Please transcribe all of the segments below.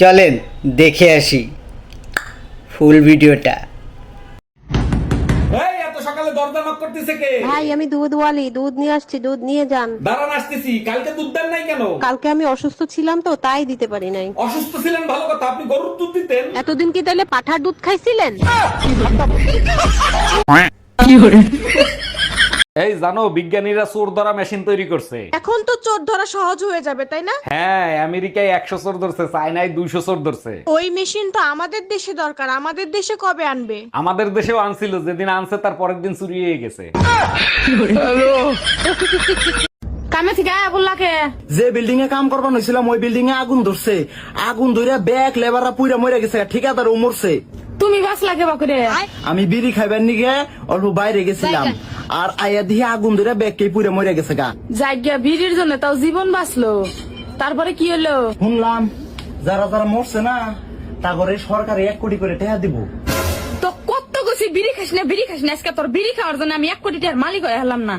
চলেন দেখে আসি ফুল ভিডিওটা। এই এত সকালে দরজা নক করতেছে কে? ভাই আমি দুধওয়ালি, দুধ নিয়ে আসছি, দুধ নিয়ে যান। দাঁড়ান আসতেছি। কালকে দুধ দেন নাই কেন? কালকে আমি অসুস্থ ছিলাম তো তাই দিতে পারি নাই। অসুস্থ ছিলেন ভালো কথা, আপনি গরুর দুধ দিতেন। এতদিন কি তাহলে পাঠার দুধ খাইছিলেন? এই জানো বিজ্ঞানীরা চোর ধরা মেশিন তৈরি করছে। এখন তো চোর ধরা সহজ হয়ে যাবে তাই না? হ্যাঁ, আমেরিকায় 100 চোর ধরছে, চায়নায় 200 চোর ধরছে। ওই মেশিন তো আমাদের দেশে দরকার, আমাদের দেশে কবে আনবে? আমাদের দেশেও আনছিল, যেদিন আনছে তার পরের দিন চুরি হয়ে গেছে। কামে থেকে বললাকে যে বিল্ডিং এ কাম করবার হয়েছিলাম ওই বিল্ডিং এ আগুন ধরছে, আগুন ধরে ব্যাগ লেবাররা পুইরা মরে গেছে, ঠিকাদার ও মরছে। তুমি বাস লাগে বাকুরে। আমি বিড়ি খাইবার নিগে অল্প বাইরে গেছিলাম, আর আয়া দিয়ে আগুন ধরে ব্যাগ কে পুইরা মরে গেছে গা। জায়গা ভিড়ের জন্য তাও জীবন বাঁচলো, তারপরে কি হলো? শুনলাম যারা যারা মরছে না তা করে সরকার 1 কোটি করে টাকা দিব। তো কত গেছি বিড়ি খাস না, বিড়ি খাস না, আজকে তোর বিড়ি খাওয়ার জন্য আমি 1 কোটি টাকার মালিক হয়ে হলাম না।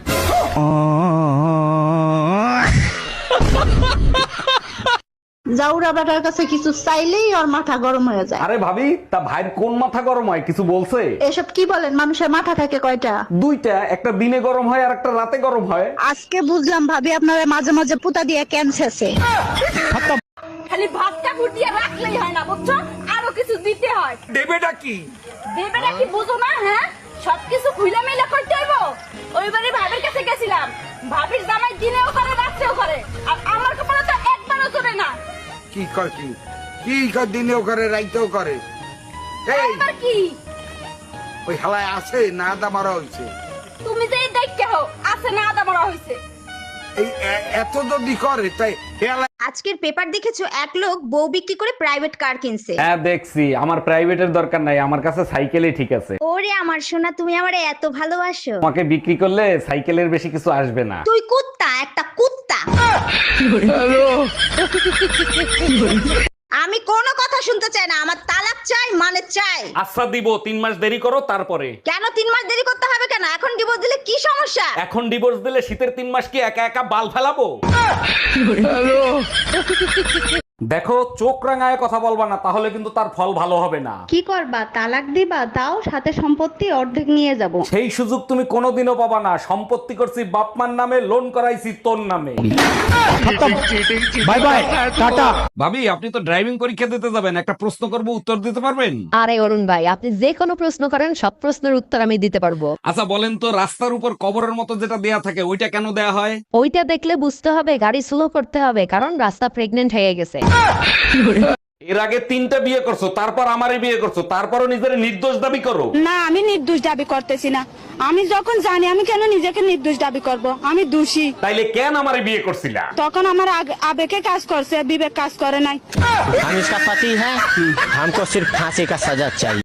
জাউরা বেটার কাছে কিছু চাইলেই ওর মাথা গরম হয়ে যায়। আরে ভাবি, তা ভাইয়ের কোন মাথা গরম হয় কিছু বলছে? এসব কি বলেন, মানুষের মাথা থাকে কয়টা? দুইটা, একটা দিনে গরম হয় আর একটা রাতে গরম হয়। আজকে বুঝলাম ভাবি আপনারা মাঝে মাঝে পুতা দিয়ে ক্যান্সারছে। খালি ভাতটা ফুটিয়ে রাখলেই হয় না, বুঝছো? আরো কিছু দিতে হয়। দেবেটা কি? দেবেটা কি বুঝো না? হ্যাঁ, সবকিছু খুইলা মেলা করতে হইব। ওইবারে ভাবির কাছে গেছিলাম, ভাবির জামাই দিনেও করে রাতেও করে, আর আমার কপালে তো একবারও চলে না। কি কয় কি কি কয় দিনেও করে রাইতেও করে? এই এবার কি ওই হালায় আছে না আদা মারা হয়েছে? তুমি যে দেখতে হো আছে না আদা মরা হইছে? এই এত যদি করে তাই হেলায় আজকের পেপার দেখেছো, এক লোক বউ বিক্রি করে প্রাইভেট কার কিনছে। হ্যাঁ দেখছি, আমার প্রাইভেটের দরকার নাই, আমার কাছে সাইকেলই ঠিক আছে। ওরে আমার সোনা, তুমি আমারে এত ভালোবাসো। তোমাকে বিক্রি করলে সাইকেলের বেশি কিছু আসবে না। তুই কুত্তা, একটা কুত্তা। আমি কোনো কথা শুনতে চাই না, আমার তালাক চাই মানে চাই। আচ্ছা দিব, 3 মাস দেরি করো তারপরে। কেন 3 মাস দেরি করতে হবে কেন? এখন ডিভোর্স দিলে কি সমস্যা? এখন ডিভোর্স দিলে শীতের 3 মাস কি একা একা বাল ফেলাবো? দেখো, চোখ রাঙায় কথা বলবা না, তাহলে কিন্তু তার ফল ভালো হবে না। কি করবা, তালাক দিবা? তাও সাথে সম্পত্তি অর্ধেক নিয়ে যাব। সেই সুযোগ তুমি কোনোদিনও পাবা না। সম্পত্তি করছি বাপমার নামে, লোন করাইছি তোর নামে। Bye bye, tata. ভাবি, আপনি তো ড্রাইভিং পরীক্ষা দিতে যাবেন, একটা প্রশ্ন করব, উত্তর দিতে পারবেন? আরে অরুণ ভাই, আপনি যে কোনো প্রশ্ন করেন, সব প্রশ্নের উত্তর আমি দিতে পারবো। আচ্ছা বলেন তো, রাস্তার উপর কবরের মতো যেটা দেয়া থাকে ওইটা কেন দেয়া হয়? ওইটা দেখলে বুঝতে হবে গাড়ি স্লো করতে হবে, কারণ রাস্তা প্রেগনেন্ট হয়ে গেছে। এর আগে 3টা বিয়ে করছো, তারপর আমারই বিয়ে করছো, তারপরও নিজের নির্দোষ দাবি করো। না, আমি নির্দোষ দাবি করতেছি না। আমি যখন জানি, আমি কেন নিজেকে নির্দোষ দাবি করব? আমি দোষী। তাইলে কেন আমারে বিয়ে করছিলা? তখন আমার আবেগে কাজ করছে, বিবেক কাজ করে নাই। हम इसका पति है, हमको सिर्फ फांसी का सजा चाहिए।